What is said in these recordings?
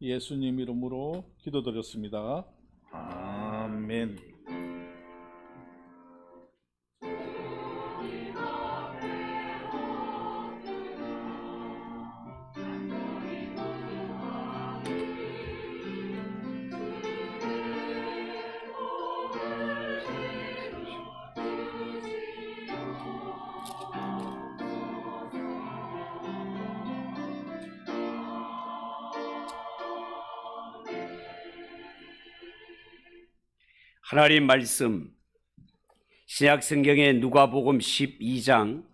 예수님 이름으로 기도드렸습니다. 아멘. 하나님 말씀 신약 성경의 누가복음 12장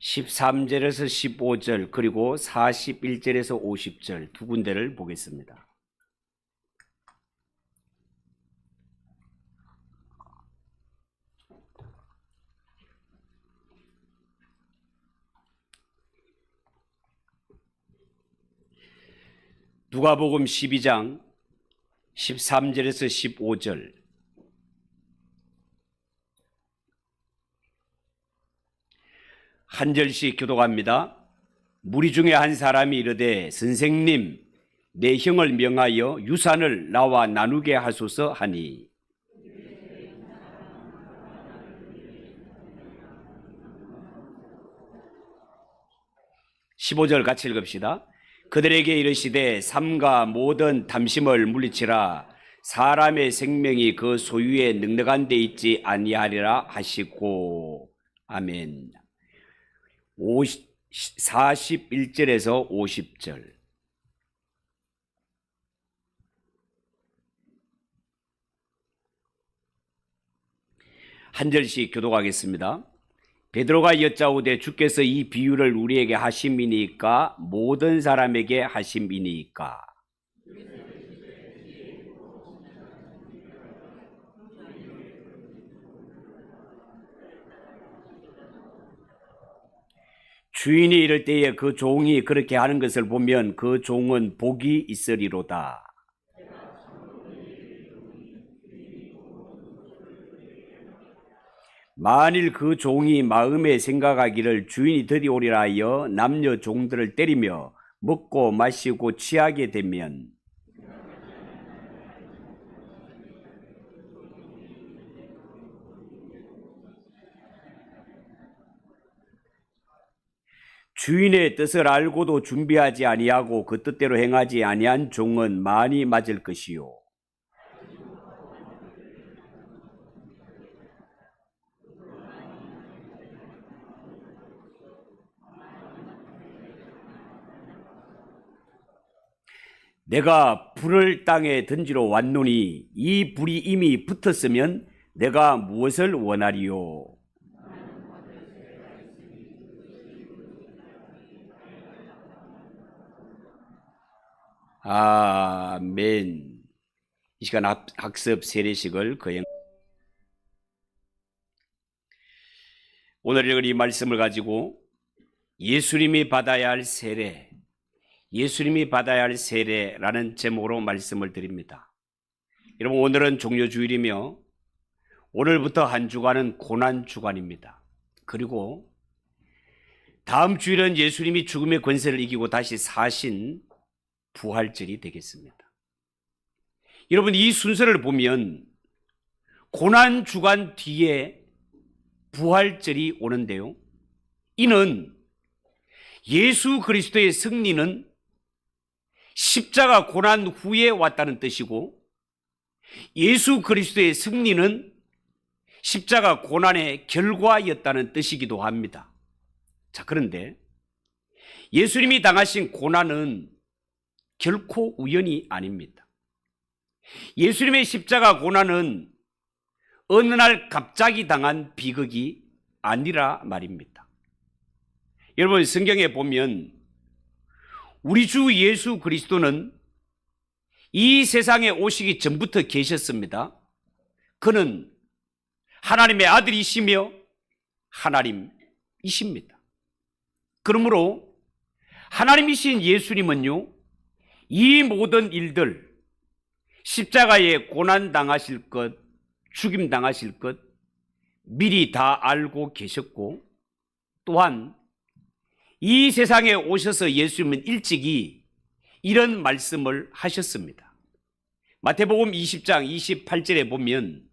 13절에서 15절 그리고 41절에서 50절 두 군데를 보겠습니다. 누가복음 12장 13절에서 15절. 한 절씩 교독합니다. 무리 중에 한 사람이 이르되 선생님 내 형을 명하여 유산을 나와 나누게 하소서 하니 15절 같이 읽읍시다. 그들에게 이르시되 삼가 모든 탐심을 물리치라. 사람의 생명이 그 소유에 넉넉한 데 있지 아니하리라 하시고. 아멘. 41절에서 50절. 한 절씩 교독하겠습니다. 베드로가 여짜오되 주께서 이 비유를 우리에게 하심이니까 모든 사람에게 하심이니까. 주인이 이럴 때에 그 종이 그렇게 하는 것을 보면 그 종은 복이 있으리로다. 만일 그 종이 마음에 생각하기를 주인이 드디오리라 하여 남녀 종들을 때리며 먹고 마시고 취하게 되면 주인의 뜻을 알고도 준비하지 아니하고 그 뜻대로 행하지 아니한 종은 많이 맞을 것이요. 내가 불을 땅에 던지러 왔노니 이 불이 이미 붙었으면 내가 무엇을 원하리요? 아멘. 이 시간 학습 세례식을 거행. 오늘 읽은 이 말씀을 가지고 예수님이 받아야 할 세례, 예수님이 받아야 할 세례라는 제목으로 말씀을 드립니다. 여러분, 오늘은 종료주일이며 오늘부터 한 주간은 고난주간입니다. 그리고 다음 주일은 예수님이 죽음의 권세를 이기고 다시 사신 부활절이 되겠습니다. 여러분, 이 순서를 보면 고난주간 뒤에 부활절이 오는데요, 이는 예수 그리스도의 승리는 십자가 고난 후에 왔다는 뜻이고 예수 그리스도의 승리는 십자가 고난의 결과였다는 뜻이기도 합니다. 자, 그런데 예수님이 당하신 고난은 결코 우연이 아닙니다. 예수님의 십자가 고난은 어느 날 갑자기 당한 비극이 아니라 말입니다. 여러분, 성경에 보면 우리 주 예수 그리스도는 이 세상에 오시기 전부터 계셨습니다. 그는 하나님의 아들이시며 하나님이십니다. 그러므로 하나님이신 예수님은요, 이 모든 일들, 십자가에 고난당하실 것, 죽임당하실 것 미리 다 알고 계셨고, 또한 이 세상에 오셔서 예수님은 일찍이 이런 말씀을 하셨습니다. 마태복음 20장 28절에 보면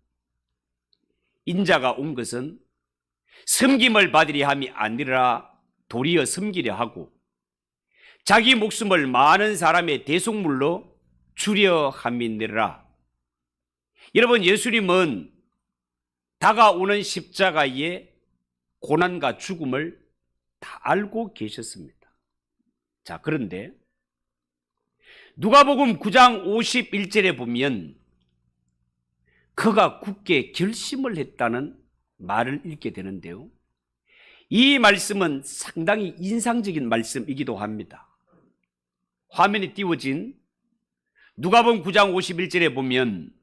인자가 온 것은 섬김을 받으려 함이 아니라 도리어 섬기려 하고 자기 목숨을 많은 사람의 대속물로 주려 함이니라. 여러분, 예수님은 다가오는 십자가의 고난과 죽음을 다 알고 계셨습니다. 자, 그런데 누가복음 9장 51절에 보면 그가 굳게 결심을 했다는 말을 읽게 되는데요. 이 말씀은 상당히 인상적인 말씀이기도 합니다. 화면에 띄워진 누가복음 9장 51절에 보면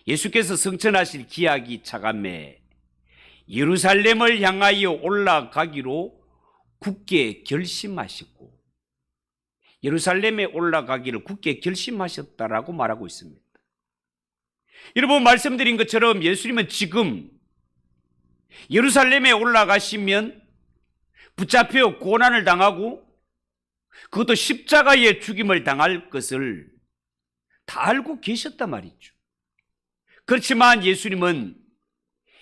예수께서 성천하실 기약이 차감해 예루살렘을 향하여 올라가기로 굳게 결심하시고 예루살렘에 올라가기를 굳게 결심하셨다라고 말하고 있습니다. 여러분, 말씀드린 것처럼 예수님은 지금 예루살렘에 올라가시면 붙잡혀 고난을 당하고 그것도 십자가의 죽임을 당할 것을 다 알고 계셨단 말이죠. 그렇지만 예수님은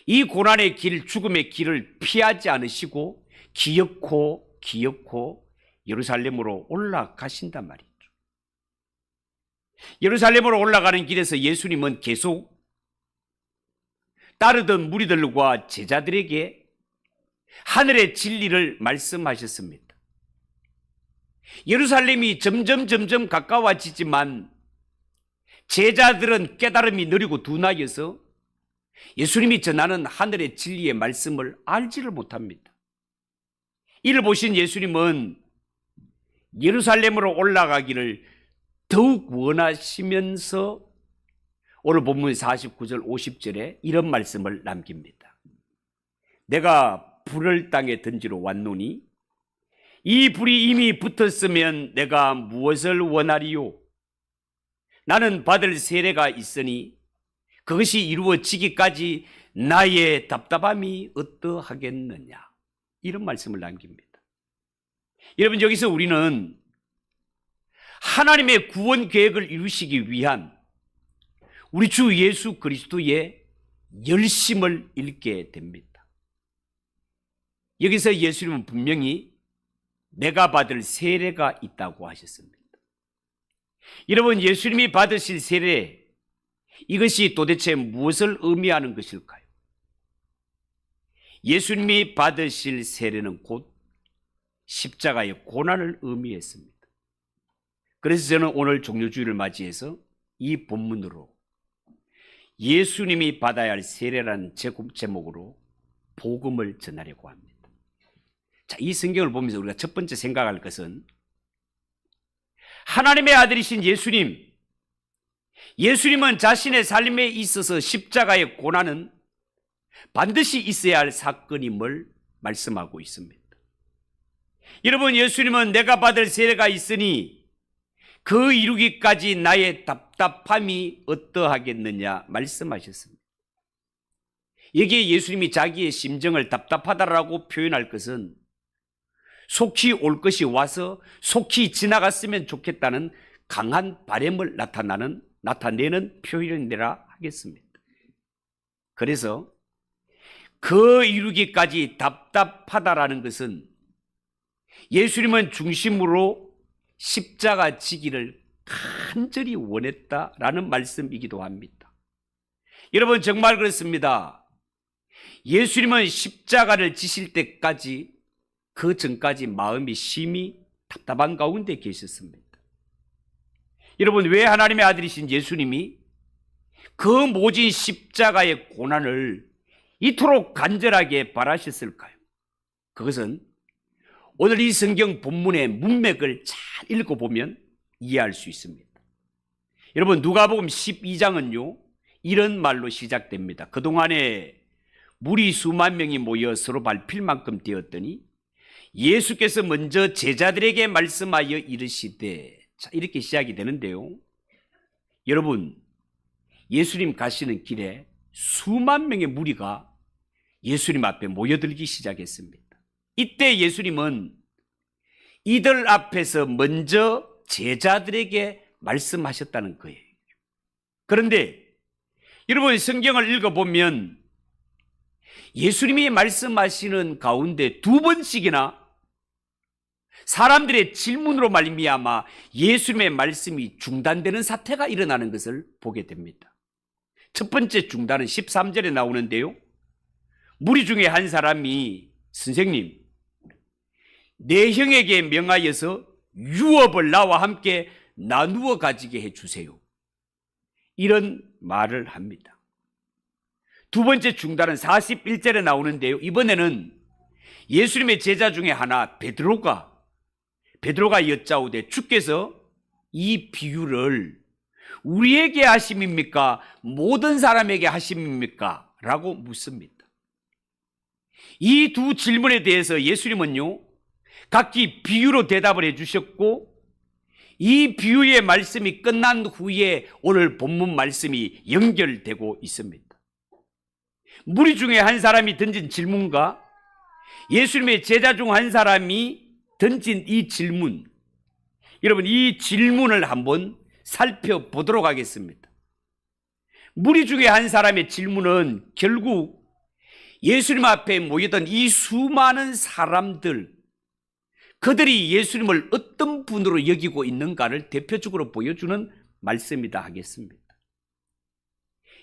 이 고난의 길, 죽음의 길을 피하지 않으시고 기어코 예루살렘으로 올라가신단 말이죠. 예루살렘으로 올라가는 길에서 예수님은 계속 따르던 무리들과 제자들에게 하늘의 진리를 말씀하셨습니다. 예루살렘이 점점 가까워지지만 제자들은 깨달음이 느리고 둔하여서 예수님이 전하는 하늘의 진리의 말씀을 알지를 못합니다. 이를 보신 예수님은 예루살렘으로 올라가기를 더욱 원하시면서 오늘 본문 49절 50절에 이런 말씀을 남깁니다. 내가 불을 땅에 던지러 왔노니 이 불이 이미 붙었으면 내가 무엇을 원하리요? 나는 받을 세례가 있으니 그것이 이루어지기까지 나의 답답함이 어떠하겠느냐? 이런 말씀을 남깁니다. 여러분, 여기서 우리는 하나님의 구원 계획을 이루시기 위한 우리 주 예수 그리스도의 열심을 읽게 됩니다. 여기서 예수님은 분명히 내가 받을 세례가 있다고 하셨습니다. 여러분, 예수님이 받으실 세례, 이것이 도대체 무엇을 의미하는 것일까요? 예수님이 받으실 세례는 곧 십자가의 고난을 의미했습니다. 그래서 저는 오늘 종료주일을 맞이해서 이 본문으로 예수님이 받아야 할 세례라는 제목으로 복음을 전하려고 합니다. 자, 이 성경을 보면서 우리가 첫 번째 생각할 것은 하나님의 아들이신 예수님은 자신의 삶에 있어서 십자가의 고난은 반드시 있어야 할 사건임을 말씀하고 있습니다. 여러분, 예수님은 내가 받을 세례가 있으니 그 이루기까지 나의 답답함이 어떠하겠느냐 말씀하셨습니다. 여기에 예수님이 자기의 심정을 답답하다라고 표현할 것은 속히 올 것이 와서 속히 지나갔으면 좋겠다는 강한 바람을 나타내는 표현이라 하겠습니다. 그래서 그 이루기까지 답답하다라는 것은 예수님은 중심으로 십자가 지기를 간절히 원했다라는 말씀이기도 합니다. 여러분, 정말 그렇습니다. 예수님은 십자가를 지실 때까지 그 전까지 마음이 심히 답답한 가운데 계셨습니다. 여러분, 왜 하나님의 아들이신 예수님이 그 모진 십자가의 고난을 이토록 간절하게 바라셨을까요? 그것은 오늘 이 성경 본문의 문맥을 잘 읽어보면 이해할 수 있습니다. 여러분, 누가복음 12장은요 이런 말로 시작됩니다. 그동안에 무리 수만 명이 모여 서로 밟힐 만큼 되었더니 예수께서 먼저 제자들에게 말씀하여 이르시되, 자, 이렇게 시작이 되는데요. 여러분, 예수님 가시는 길에 수만 명의 무리가 예수님 앞에 모여들기 시작했습니다. 이때 예수님은 이들 앞에서 먼저 제자들에게 말씀하셨다는 거예요. 그런데 여러분 성경을 읽어보면 예수님이 말씀하시는 가운데 두 번씩이나 사람들의 질문으로 말미암아 예수님의 말씀이 중단되는 사태가 일어나는 것을 보게 됩니다. 첫 번째 중단은 13절에 나오는데요. 무리 중에 한 사람이 선생님, 내 형에게 명하여서 유업을 나와 함께 나누어 가지게 해주세요. 이런 말을 합니다. 두 번째 중단은 41절에 나오는데요. 이번에는 예수님의 제자 중에 하나 베드로가 여짜오되 주께서 이 비유를 우리에게 하심입니까? 모든 사람에게 하심입니까? 라고 묻습니다. 이 두 질문에 대해서 예수님은요, 각기 비유로 대답을 해주셨고, 이 비유의 말씀이 끝난 후에 오늘 본문 말씀이 연결되고 있습니다. 무리 중에 한 사람이 던진 질문과 예수님의 제자 중 한 사람이 던진 이 질문, 여러분 이 질문을 한번 살펴보도록 하겠습니다. 무리 중에 한 사람의 질문은 결국 예수님 앞에 모였던 이 수많은 사람들, 그들이 예수님을 어떤 분으로 여기고 있는가를 대표적으로 보여주는 말씀이다 하겠습니다.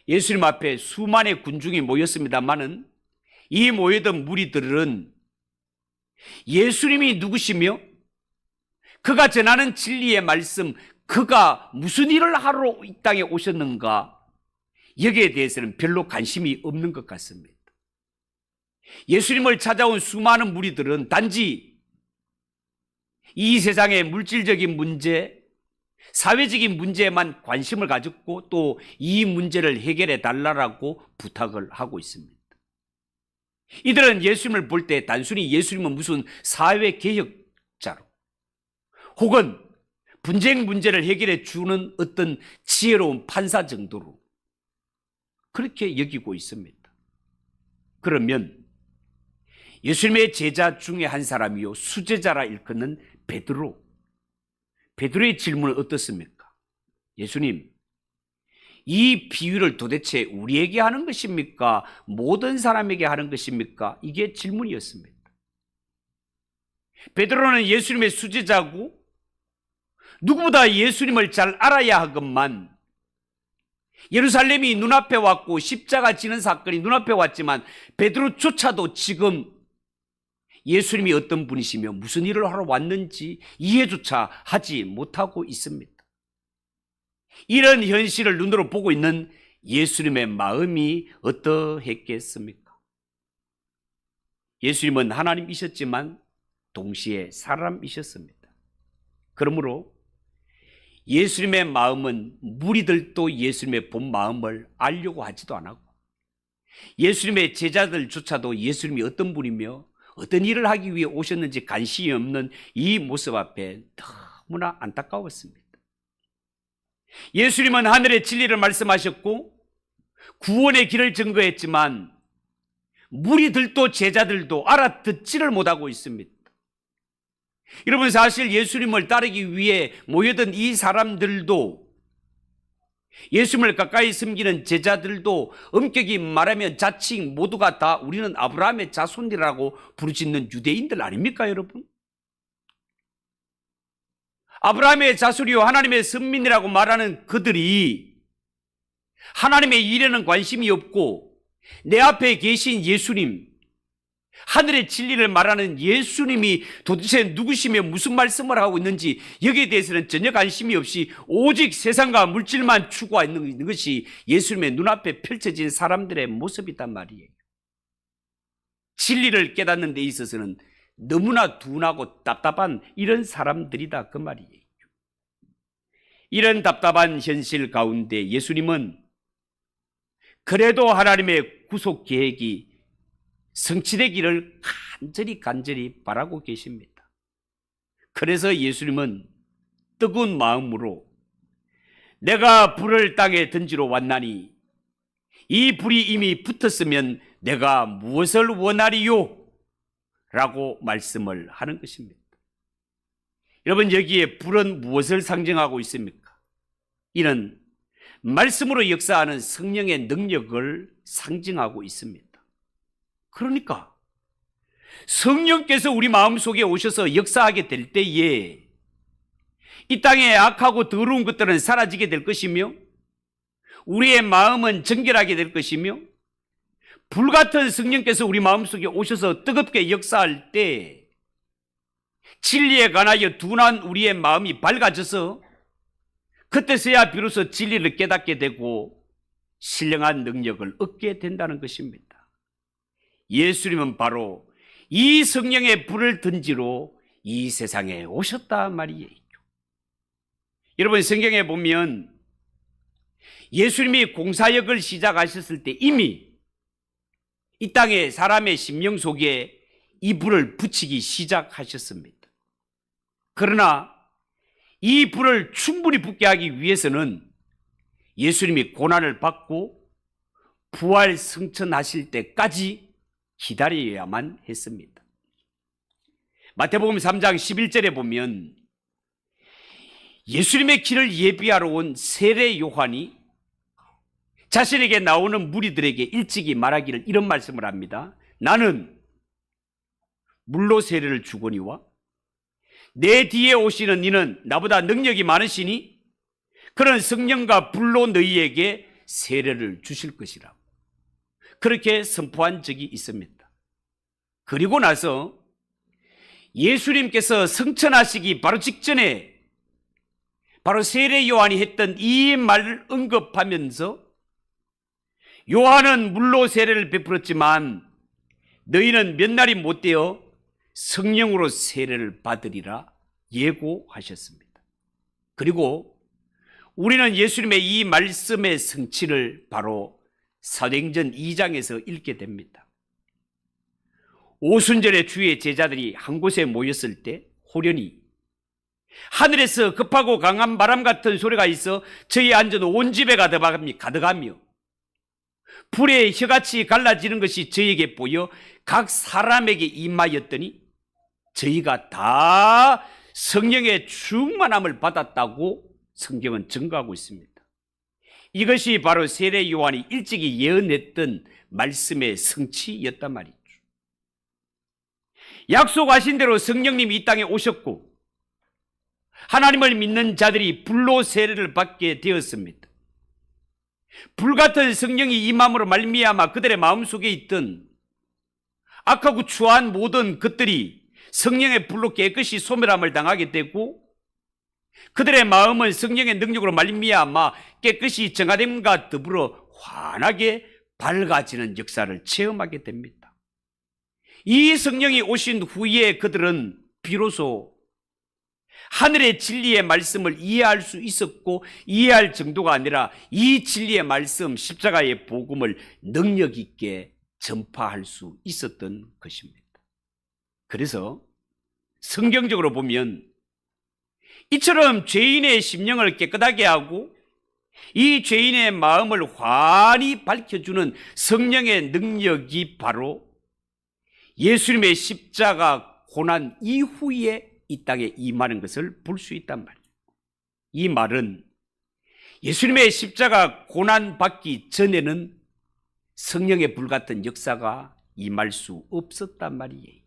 예수님 앞에 수많은 군중이 모였습니다마는 이 모여든 무리들은 예수님이 누구시며 그가 전하는 진리의 말씀, 그가 무슨 일을 하러 이 땅에 오셨는가, 여기에 대해서는 별로 관심이 없는 것 같습니다. 예수님을 찾아온 수많은 무리들은 단지 이 세상의 물질적인 문제, 사회적인 문제에만 관심을 가졌고 또 이 문제를 해결해 달라고 부탁을 하고 있습니다. 이들은 예수님을 볼 때 단순히 예수님은 무슨 사회개혁자로 혹은 분쟁 문제를 해결해 주는 어떤 지혜로운 판사 정도로 그렇게 여기고 있습니다. 그러면 예수님의 제자 중에 한 사람이요 수제자라 일컫는 베드로의 질문은 어떻습니까? 예수님, 이 비유를 도대체 우리에게 하는 것입니까? 모든 사람에게 하는 것입니까? 이게 질문이었습니다. 베드로는 예수님의 수제자고 누구보다 예수님을 잘 알아야 하건만 예루살렘이 눈앞에 왔고 십자가 지는 사건이 눈앞에 왔지만 베드로조차도 지금 예수님이 어떤 분이시며 무슨 일을 하러 왔는지 이해조차 하지 못하고 있습니다. 이런 현실을 눈으로 보고 있는 예수님의 마음이 어떠했겠습니까? 예수님은 하나님이셨지만 동시에 사람이셨습니다. 그러므로 예수님의 마음은 무리들도 예수님의 본 마음을 알려고 하지도 않았고 예수님의 제자들조차도 예수님이 어떤 분이며 어떤 일을 하기 위해 오셨는지 관심이 없는 이 모습 앞에 너무나 안타까웠습니다. 예수님은 하늘의 진리를 말씀하셨고 구원의 길을 증거했지만 무리들도 제자들도 알아듣지를 못하고 있습니다. 여러분, 사실 예수님을 따르기 위해 모여든 이 사람들도, 예수님을 가까이 섬기는 제자들도 엄격히 말하면 자칭 모두가 다 우리는 아브라함의 자손이라고 부르짖는 유대인들 아닙니까, 여러분? 아브라함의 자손이요 하나님의 선민이라고 말하는 그들이 하나님의 일에는 관심이 없고 내 앞에 계신 예수님, 하늘의 진리를 말하는 예수님이 도대체 누구시며 무슨 말씀을 하고 있는지 여기에 대해서는 전혀 관심이 없이 오직 세상과 물질만 추구하고 있는 것이 예수님의 눈앞에 펼쳐진 사람들의 모습이단 말이에요. 진리를 깨닫는 데 있어서는 너무나 둔하고 답답한 이런 사람들이다 그 말이에요. 이런 답답한 현실 가운데 예수님은 그래도 하나님의 구속 계획이 성취되기를 간절히 바라고 계십니다. 그래서 예수님은 뜨거운 마음으로 내가 불을 땅에 던지러 왔나니 이 불이 이미 붙었으면 내가 무엇을 원하리요? 라고 말씀을 하는 것입니다. 여러분, 여기에 불은 무엇을 상징하고 있습니까? 이는 말씀으로 역사하는 성령의 능력을 상징하고 있습니다. 그러니까 성령께서 우리 마음속에 오셔서 역사하게 될 때에 이 땅에 악하고 더러운 것들은 사라지게 될 것이며 우리의 마음은 정결하게 될 것이며 불같은 성령께서 우리 마음속에 오셔서 뜨겁게 역사할 때 진리에 관하여 둔한 우리의 마음이 밝아져서 그때서야 비로소 진리를 깨닫게 되고 신령한 능력을 얻게 된다는 것입니다. 예수님은 바로 이 성령의 불을 던지러 이 세상에 오셨단 말이에요. 여러분, 성경에 보면 예수님이 공사역을 시작하셨을 때 이미 이 땅에 사람의 심령 속에 이 불을 붙이기 시작하셨습니다. 그러나 이 불을 충분히 붙게 하기 위해서는 예수님이 고난을 받고 부활 승천하실 때까지 기다려야만 했습니다. 마태복음 3장 11절에 보면 예수님의 길을 예비하러 온 세례 요한이 자신에게 나오는 무리들에게 일찍이 말하기를 이런 말씀을 합니다. 나는 물로 세례를 주거니와 내 뒤에 오시는 이는 나보다 능력이 많으시니 그런 성령과 불로 너희에게 세례를 주실 것이라. 그렇게 선포한 적이 있습니다. 그리고 나서 예수님께서 승천하시기 바로 직전에 바로 세례 요한이 했던 이 말을 언급하면서 요한은 물로 세례를 베풀었지만 너희는 몇 날이 못 되어 성령으로 세례를 받으리라 예고하셨습니다. 그리고 우리는 예수님의 이 말씀의 성취를 바로 사도행전 2장에서 읽게 됩니다. 오순절에 주의 제자들이 한 곳에 모였을 때 호련히 하늘에서 급하고 강한 바람 같은 소리가 있어 저희 앉은 온 집에 가득하며 불에 혀같이 갈라지는 것이 저에게 보여 각 사람에게 임하였더니 저희가 다 성령의 충만함을 받았다고 성경은 증거하고 있습니다. 이것이 바로 세례 요한이 일찍이 예언했던 말씀의 성취였단 말이죠. 약속하신 대로 성령님이 이 땅에 오셨고 하나님을 믿는 자들이 불로 세례를 받게 되었습니다. 불같은 성령이 임함으로 말미암아 그들의 마음속에 있던 악하고 추한 모든 것들이 성령의 불로 깨끗이 소멸함을 당하게 되고 그들의 마음은 성령의 능력으로 말미암아 깨끗이 정화됨과 더불어 환하게 밝아지는 역사를 체험하게 됩니다. 이 성령이 오신 후에 그들은 비로소 하늘의 진리의 말씀을 이해할 수 있었고 이해할 정도가 아니라 이 진리의 말씀 십자가의 복음을 능력 있게 전파할 수 있었던 것입니다. 그래서 성경적으로 보면 이처럼 죄인의 심령을 깨끗하게 하고 이 죄인의 마음을 환히 밝혀주는 성령의 능력이 바로 예수님의 십자가 고난 이후에 이 땅에 임하는 것을 볼 수 있단 말이에요. 이 말은 예수님의 십자가 고난 받기 전에는 성령의 불같은 역사가 임할 수 없었단 말이에요.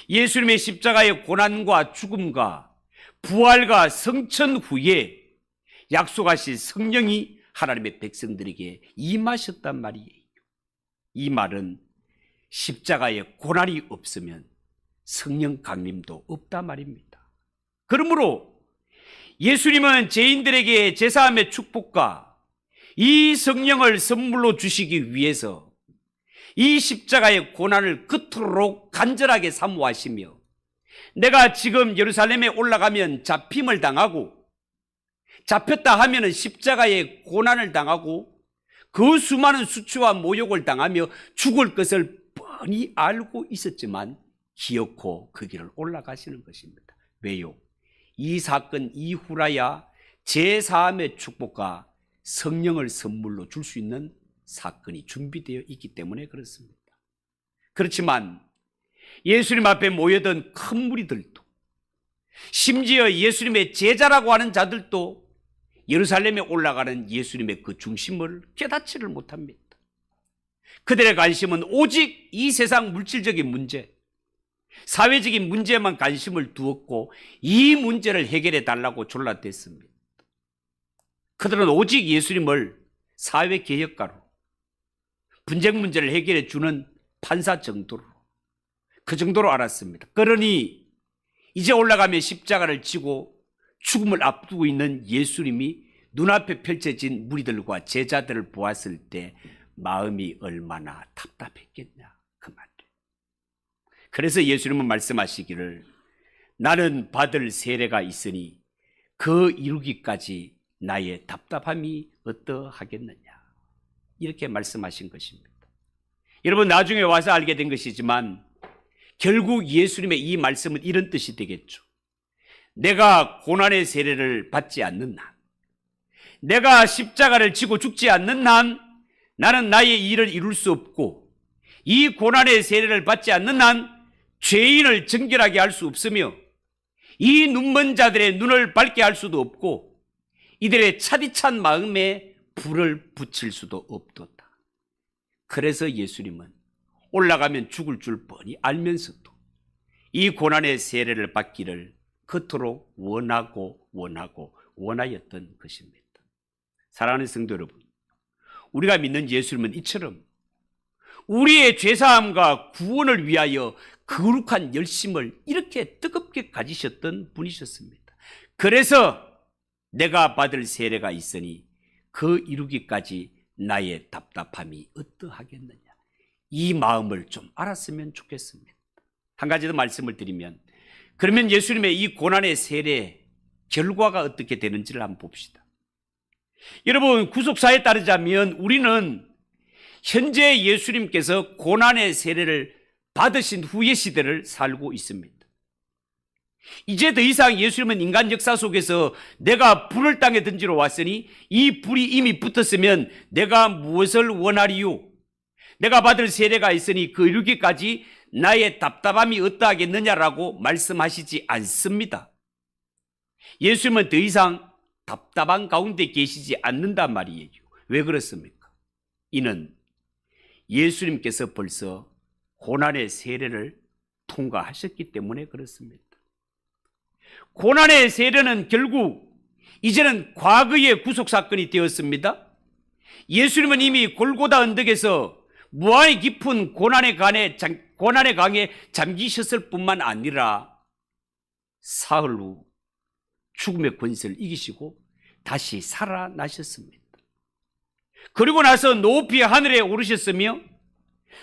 예수님의 십자가의 고난과 죽음과 부활과 성천 후에 약속하신 성령이 하나님의 백성들에게 임하셨단 말이에요. 이 말은 십자가의 고난이 없으면 성령 강림도 없단 말입니다. 그러므로 예수님은 죄인들에게 제사함의 축복과 이 성령을 선물로 주시기 위해서 이 십자가의 고난을 그토록 간절하게 사모하시며 내가 지금 예루살렘에 올라가면 잡힘을 당하고 잡혔다 하면 십자가의 고난을 당하고 그 수많은 수치와 모욕을 당하며 죽을 것을 뻔히 알고 있었지만 기어코 그 길을 올라가시는 것입니다. 왜요? 이 사건 이후라야 제사함의 축복과 성령을 선물로 줄 수 있는 사건이 준비되어 있기 때문에 그렇습니다. 그렇지만 예수님 앞에 모여든 큰 무리들도 심지어 예수님의 제자라고 하는 자들도 예루살렘에 올라가는 예수님의 그 중심을 깨닫지를 못합니다. 그들의 관심은 오직 이 세상 물질적인 문제, 사회적인 문제에만 관심을 두었고 이 문제를 해결해 달라고 졸라댔습니다. 그들은 오직 예수님을 사회개혁가로, 분쟁 문제를 해결해 주는 판사 정도로, 그 정도로 알았습니다. 그러니 이제 올라가며 십자가를 지고 죽음을 앞두고 있는 예수님이 눈앞에 펼쳐진 무리들과 제자들을 보았을 때 마음이 얼마나 답답했겠냐, 그 말이에요. 그래서 예수님은 말씀하시기를 나는 받을 세례가 있으니 그 이루기까지 나의 답답함이 어떠하겠느냐, 이렇게 말씀하신 것입니다. 여러분, 나중에 와서 알게 된 것이지만 결국 예수님의 이 말씀은 이런 뜻이 되겠죠. 내가 고난의 세례를 받지 않는 한, 내가 십자가를 지고 죽지 않는 한 나는 나의 일을 이룰 수 없고, 이 고난의 세례를 받지 않는 한 죄인을 정결하게 할 수 없으며 이 눈먼 자들의 눈을 밝게 할 수도 없고 이들의 차디찬 마음에 불을 붙일 수도 없도다. 그래서 예수님은 올라가면 죽을 줄 뻔히 알면서도 이 고난의 세례를 받기를 그토록 원하였던 것입니다. 사랑하는 성도 여러분, 우리가 믿는 예수님은 이처럼 우리의 죄사함과 구원을 위하여 거룩한 열심을 이렇게 뜨겁게 가지셨던 분이셨습니다. 그래서 내가 받을 세례가 있으니 그 이루기까지 나의 답답함이 어떠하겠느냐, 이 마음을 좀 알았으면 좋겠습니다. 한 가지 더 말씀을 드리면, 그러면 예수님의 이 고난의 세례 결과가 어떻게 되는지를 한번 봅시다. 여러분, 구속사에 따르자면 우리는 현재 예수님께서 고난의 세례를 받으신 후의 시대를 살고 있습니다. 이제 더 이상 예수님은 인간 역사 속에서 내가 불을 땅에 던지러 왔으니 이 불이 이미 붙었으면 내가 무엇을 원하리요? 내가 받을 세례가 있으니 그 이루기까지 나의 답답함이 어떠하겠느냐라고 말씀하시지 않습니다. 예수님은 더 이상 답답한 가운데 계시지 않는단 말이에요. 왜 그렇습니까? 이는 예수님께서 벌써 고난의 세례를 통과하셨기 때문에 그렇습니다. 고난의 세례는 결국 이제는 과거의 구속사건이 되었습니다. 예수님은 이미 골고다 언덕에서 무한히 깊은 고난의 강에 잠기셨을 뿐만 아니라 사흘 후 죽음의 권세를 이기시고 다시 살아나셨습니다. 그리고 나서 높이 하늘에 오르셨으며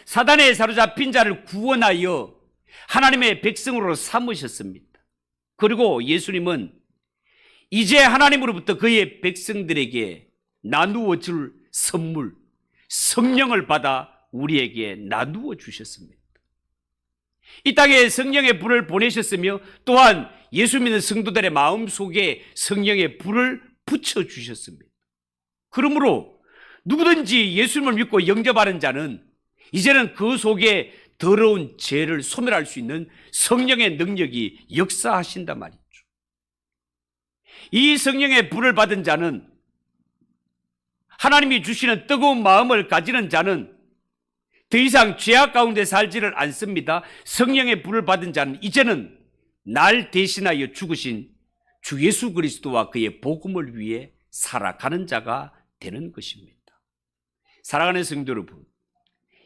사단에 사로잡힌 자를 구원하여 하나님의 백성으로 삼으셨습니다. 그리고 예수님은 이제 하나님으로부터 그의 백성들에게 나누어 줄 선물, 성령을 받아 우리에게 나누어 주셨습니다. 이 땅에 성령의 불을 보내셨으며 또한 예수 믿는 성도들의 마음 속에 성령의 불을 붙여주셨습니다. 그러므로 누구든지 예수님을 믿고 영접하는 자는 이제는 그 속에 더러운 죄를 소멸할 수 있는 성령의 능력이 역사하신단 말이죠. 이 성령의 불을 받은 자는, 하나님이 주시는 뜨거운 마음을 가지는 자는 더 이상 죄악 가운데 살지를 않습니다. 성령의 불을 받은 자는 이제는 날 대신하여 죽으신 주 예수 그리스도와 그의 복음을 위해 살아가는 자가 되는 것입니다. 사랑하는 성도 여러분,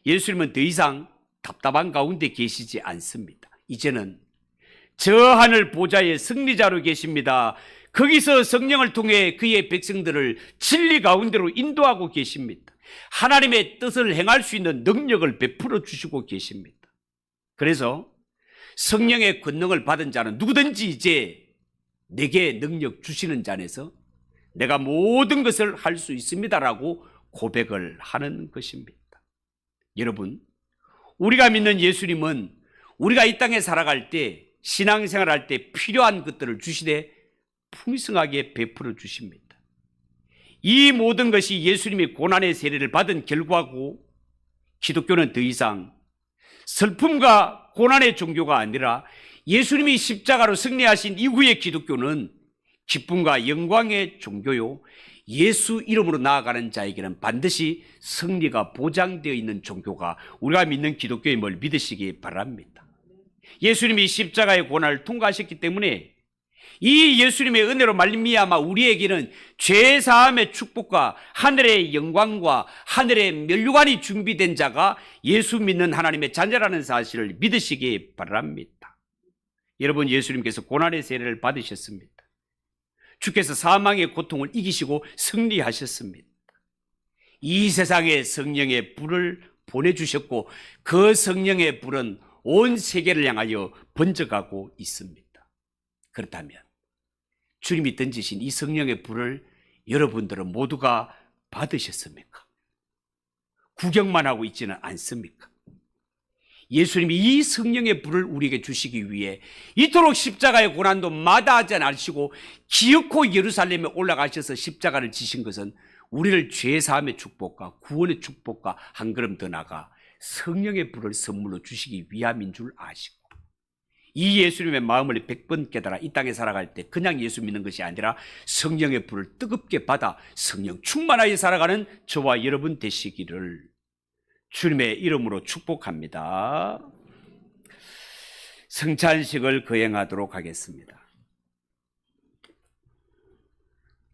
예수님은 더 이상 답답한 가운데 계시지 않습니다. 이제는 저 하늘 보좌의 승리자로 계십니다. 거기서 성령을 통해 그의 백성들을 진리 가운데로 인도하고 계십니다. 하나님의 뜻을 행할 수 있는 능력을 베풀어 주시고 계십니다. 그래서 성령의 권능을 받은 자는 누구든지 이제 내게 능력 주시는 자 안에서 내가 모든 것을 할 수 있습니다라고 고백을 하는 것입니다. 여러분, 우리가 믿는 예수님은 우리가 이 땅에 살아갈 때, 신앙생활할 때 필요한 것들을 주시되 풍성하게 베풀어 주십니다. 이 모든 것이 예수님이 고난의 세례를 받은 결과고, 기독교는 더 이상 슬픔과 고난의 종교가 아니라 예수님이 십자가로 승리하신 이후의 기독교는 기쁨과 영광의 종교요, 예수 이름으로 나아가는 자에게는 반드시 승리가 보장되어 있는 종교가 우리가 믿는 기독교임을 믿으시기 바랍니다. 예수님이 십자가의 고난을 통과하셨기 때문에 이 예수님의 은혜로 말미암아 우리에게는 죄 사함의 축복과 하늘의 영광과 하늘의 면류관이 준비된 자가 예수 믿는 하나님의 자녀라는 사실을 믿으시기 바랍니다. 여러분, 예수님께서 고난의 세례를 받으셨습니다. 주께서 사망의 고통을 이기시고 승리하셨습니다. 이 세상에 성령의 불을 보내주셨고 그 성령의 불은 온 세계를 향하여 번져가고 있습니다. 그렇다면 주님이 던지신 이 성령의 불을 여러분들은 모두가 받으셨습니까? 구경만 하고 있지는 않습니까? 예수님이 이 성령의 불을 우리에게 주시기 위해 이토록 십자가의 고난도 마다하지 않으시고 기어코 예루살렘에 올라가셔서 십자가를 지신 것은 우리를 죄사함의 축복과 구원의 축복과 한 걸음 더 나아가 성령의 불을 선물로 주시기 위함인 줄 아시고, 이 예수님의 마음을 100번 깨달아 이 땅에 살아갈 때 그냥 예수 믿는 것이 아니라 성령의 불을 뜨겁게 받아 성령 충만하게 살아가는 저와 여러분 되시기를 주님의 이름으로 축복합니다. 성찬식을 거행하도록 하겠습니다.